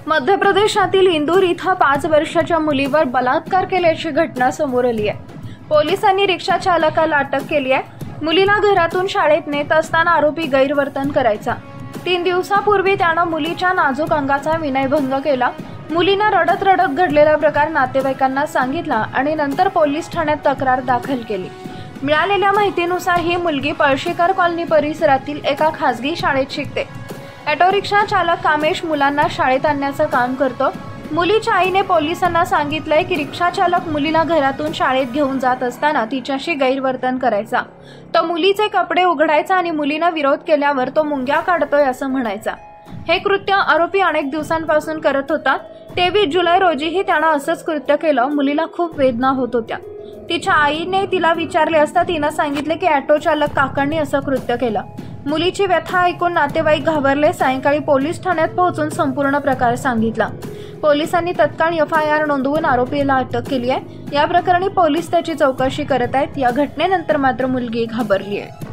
मध्य प्रदेशातील इंदूर इथं 5 वर्षाच्या मुलीवर बलात्कार केल्याची घटना समोर आली आहे। पोलिसांनी रिक्षा चालकाला अटक केली आहे। मुलीला घरातून शाळेत नेत असताना आरोपी गैरवर्तन करायचा। 3 दिवसापूर्वी त्यानं मुलीच्या नाजूक अंगाचा विनयभंग केला। मुलीनं रडत रडत घडलेला प्रकार नातेवाईकांना सांगितला आणि नंतर पोलीस ठाण्यात तक्रार दाखल केली। मिळालेल्या माहितीनुसार ही मुलगी पळशीकर कॉलनी परिसरातील एका खासगी शाळेत शिकते। ऑटो रिक्षा चालक कामेश मुलांना शाळेत आणण्याचं काम करतो। मुलीच्या आईने पोलिसांना सांगितलंय की रिक्षा चालक मुलीला घरातून शाळेत घेऊन जात असताना तिच्याशी गैरवर्तन करायचा। तो मुलीचे कपडे उघडायचा आणि मुलीनं विरोध केल्यावर तो मुंग्या काढतोय असं म्हणायचा। हे कृत्य आरोपी अनेक दिवसांपासून करत होता। 23 जुलै रोजीही त्यानं असंच कृत्य केलं। मुलीला खूप वेदना होत होत्या। तिच्या आईने तिला विचारले असता तिनं सांगितले की ऑटो चालक काकांनी असं कृत्य केलं। मुलीची व्यथा ऐकून नातेवाईक घाबरले। सायंकाळी पोलीस ठाण्यात पोहोचून संपूर्ण प्रकार सांगितला। पोलिसांनी तत्काळ FIR नोंदवून आरोपीला अटक केली आहे। या प्रकरणी पोलीस त्याची चौकशी करत आहेत। या घटनेनंतर मात्र मुलगी घाबरली आहे।